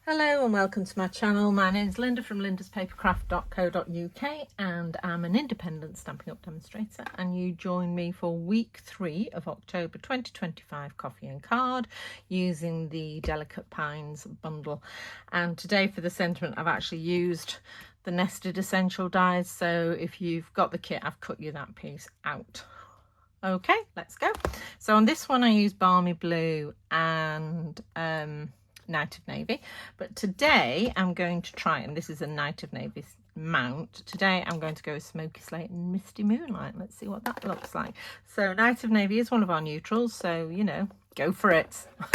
Hello and welcome to my channel. My name is Linda from lindaspapercraft.co.uk and I'm an independent Stampin' Up demonstrator, and you join me for week 3 of October 2025 coffee and card using the Delicate Pines bundle. And today for the sentiment I've actually used the nested essential dies, so if you've got the kit I've cut you that piece out. Okay, let's go. So on this one I use Balmy Blue and Night of Navy, but today I'm going to try, and this is a Night of Navy mount, today I'm going to go with Smoky Slate and Misty Moonlight. Let's see what that looks like. So Night of Navy is one of our neutrals, so you know, go for it. I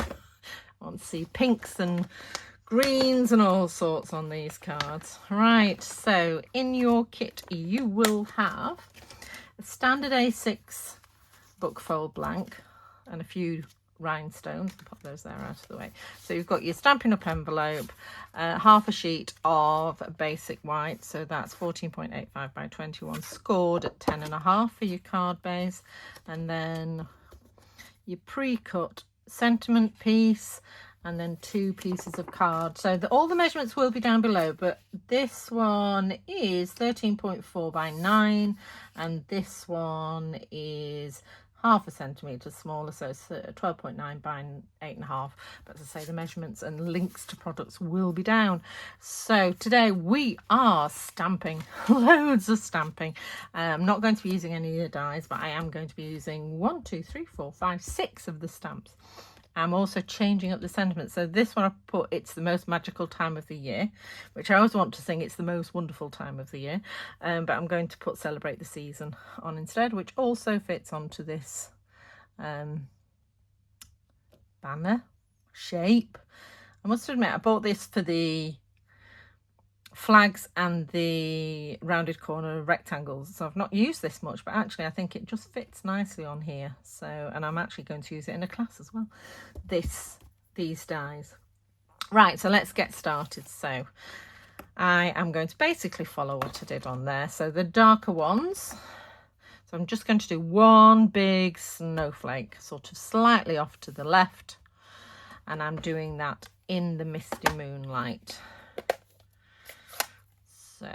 want to see pinks and greens and all sorts on these cards. Right, so in your kit you will have a standard A6 book fold blank and a few rhinestones. Pop those there out of the way. So you've got your Stampin' Up envelope, half a sheet of basic white, so that's 14.85 by 21, scored at 10.5 for your card base, and then your pre-cut sentiment piece, and then 2 pieces of card. So all the measurements will be down below, but this one is 13.4 by 9 and this one is half a centimetre smaller, so it's 12.9 by 8.5. But as I say, the measurements and links to products will be down. So today we are stamping, loads of stamping. I'm not going to be using any of the dies, but I am going to be using 1, 2, 3, 4, 5, 6 of the stamps. I'm also changing up the sentiment. So this one I put, it's the most magical time of the year, which I always want to sing, it's the most wonderful time of the year. But I'm going to put Celebrate the Season on instead, which also fits onto this banner shape. I must admit, I bought this for the flags and the rounded corner rectangles, so I've not used this much, but actually I think it just fits nicely on here. So, and I'm actually going to use it in a class as well, these dies. Right, so let's get started. So I am going to basically follow what I did on there. So the darker ones, so I'm just going to do one big snowflake sort of slightly off to the left, and I'm doing that in the Misty Moonlight. So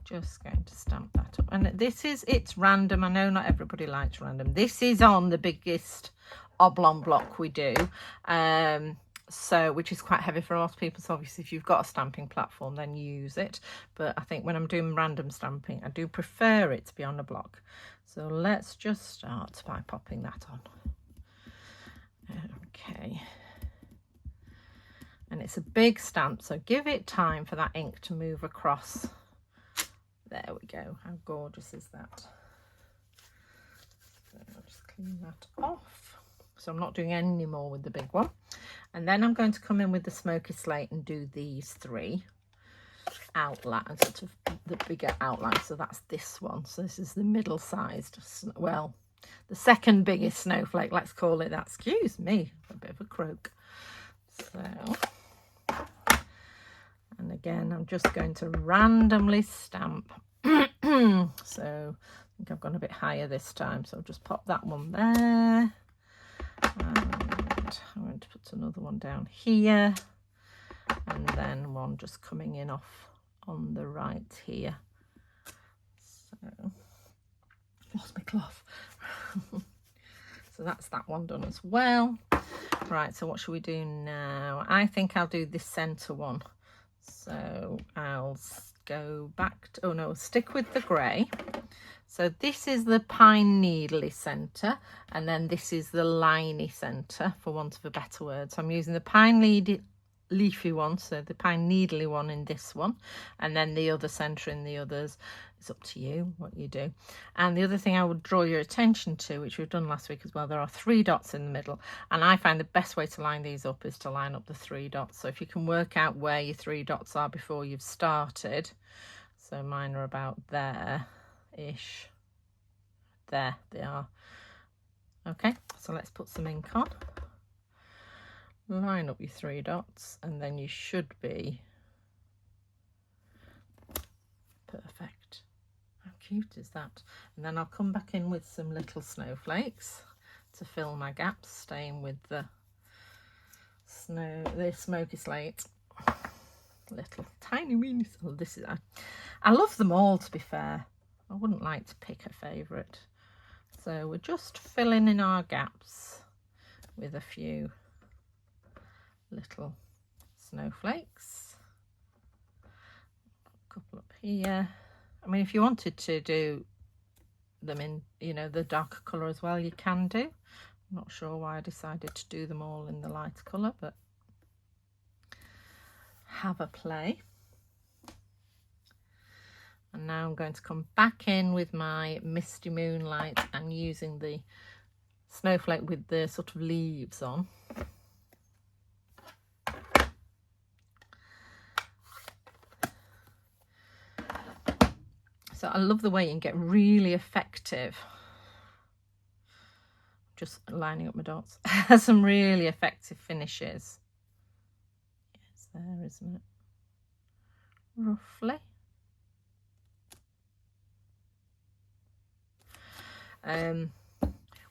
just going to stamp that up, and it's random. I know not everybody likes random. This is on the biggest oblong block we do, so which is quite heavy for a lot of people. So obviously if you've got a stamping platform, then use it, but I think when I'm doing random stamping I do prefer it to be on a block. So let's just start by popping that on. Okay, and it's a big stamp, so give it time for that ink to move across. There we go. How gorgeous is that? So I'll just clean that off. So I'm not doing any more with the big one. And then I'm going to come in with the Smoky Slate and do these 3 outline, sort of the bigger outline. So that's this one. So this is the middle sized, well, the second biggest snowflake, let's call it that. Excuse me, a bit of a croak. So, and again I'm just going to randomly stamp. So I think I've gone a bit higher this time, so I'll just pop that one there, and I'm going to put another one down here, and then one just coming in off on the right here. So lost my cloth. So that's that one done as well. Right, so what should we do now? I think I'll do this centre one. So I'll go back to, oh no, stick with the grey. So this is the pine needly centre, and then this is the liney centre, for want of a better word. So I'm using the pine leafy one, so the pine needly one in this one, and then the other centre in the others. It's up to you what you do. And the other thing I would draw your attention to, which we've done last week as well, there are 3 dots in the middle, and I find the best way to line these up is to line up the 3 dots. So if you can work out where your 3 dots are before you've started, so mine are about there-ish. There they are. Okay, so let's put some ink on. Line up your 3 dots, and then you should be perfect. How cute is that? And then I'll come back in with some little snowflakes to fill my gaps, staying with the Smoky Slate. little tiny weeny. So this is, I love them all, to be fair. I wouldn't like to pick a favourite. So we're just filling in our gaps with a few little snowflakes. A couple up here. I mean, if you wanted to do them in, you know, the darker colour as well, you can do. I'm not sure why I decided to do them all in the lighter colour, but have a play. And now I'm going to come back in with my Misty Moonlight and using the snowflake with the sort of leaves on. So I love the way you can get really effective. Just lining up my dots. Some really effective finishes. It's there, isn't it? Roughly.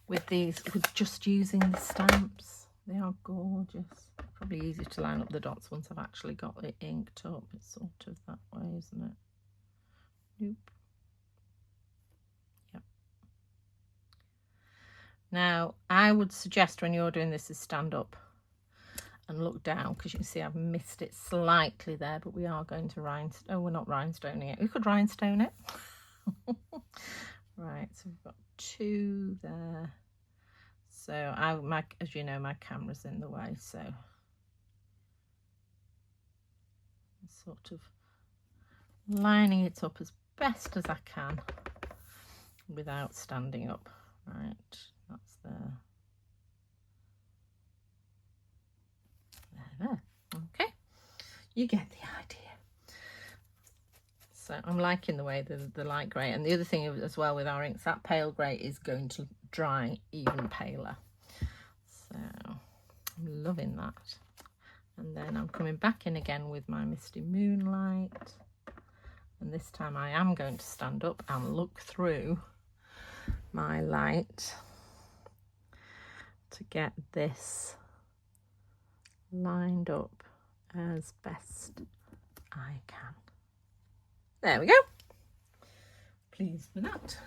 With these, with just using the stamps, they are gorgeous. Probably easier to line up the dots once I've actually got it inked up. It's sort of that way, isn't it? Nope. Yep. Now, I would suggest when you're doing this is stand up and look down, because you can see I've missed it slightly there, but we are going to rhinestone. Oh, we're not rhinestoning it. We could rhinestone it. Right, so we've got 2 there. So as you know, my camera's in the way, so I'm sort of lining it up as best as I can without standing up. Right, that's there. There. Okay, you get the idea. So I'm liking the way the light grey, and the other thing as well with our inks, that pale grey is going to dry even paler. So I'm loving that. And then I'm coming back in again with my Misty Moonlight, and this time I am going to stand up and look through my light to get this lined up as best I can. There we go. Pleased with that.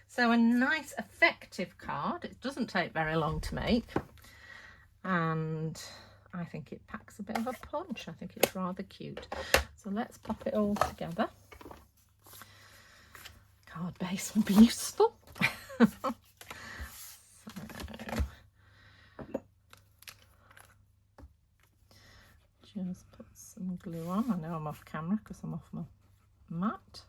So a nice effective card. It doesn't take very long to make, and I think it packs a bit of a punch. I think it's rather cute. So let's pop it all together. Card base would be useful. So, just put some glue on. I know I'm off camera because I'm off my mat.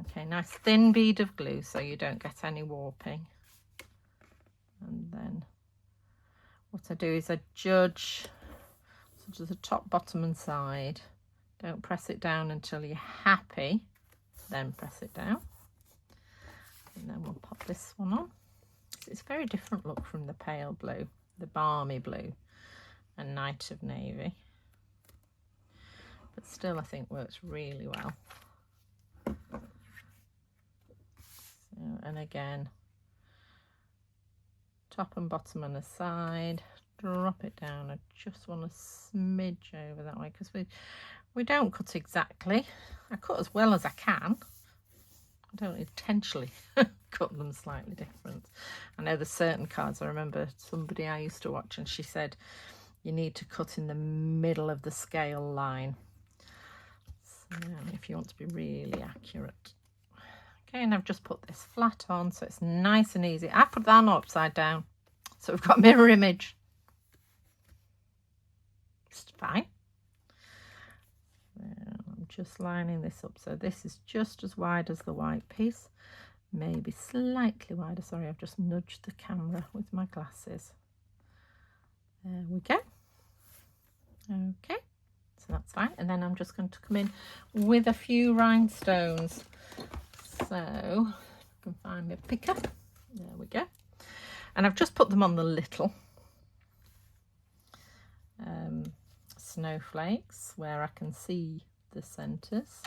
Okay, nice thin bead of glue so you don't get any warping. And then what I do is I judge sort of the top, bottom and side. Don't press it down until you're happy, then press it down. And then we'll pop this one on. It's a very different look from the pale blue, the balmy blue and Night of Navy. But still I think works really well. So, and again, top and bottom on the side, drop it down. I just want a smidge over that way because we don't cut exactly. I cut as well as I can. I don't intentionally cut them slightly different. I know there's certain cards. I remember somebody I used to watch and she said you need to cut in the middle of the scale line. So if you want to be really accurate. Okay, and I've just put this flat on so it's nice and easy. I put that on upside down. So we've got a mirror image. It's fine. I'm just lining this up. So this is just as wide as the white piece. Maybe slightly wider. Sorry, I've just nudged the camera with my glasses. There we go. Okay, so that's fine. And then I'm just going to come in with a few rhinestones. So I can find my picker. There we go. And I've just put them on the little snowflakes where I can see the centres.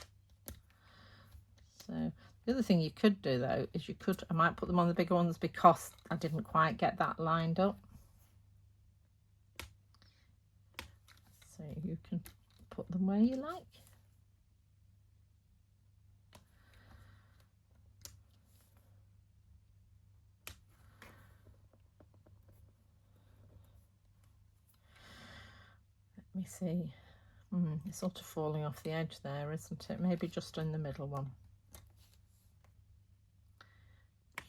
So the other thing you could do though is I might put them on the bigger ones because I didn't quite get that lined up. So you can put them where you like. Let me see. It's sort of falling off the edge there, isn't it? Maybe just in the middle one.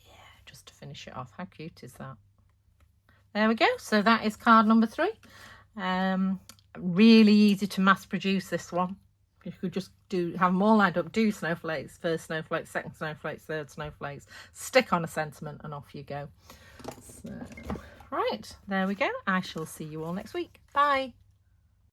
Yeah, just to finish it off. How cute is that? There we go. So that is card number 3. Really easy to mass produce this one. You could just have them all lined up, do snowflakes, first snowflakes, second snowflakes, third snowflakes, stick on a sentiment, and off you go. So, right, there we go. I shall see you all next week. Bye.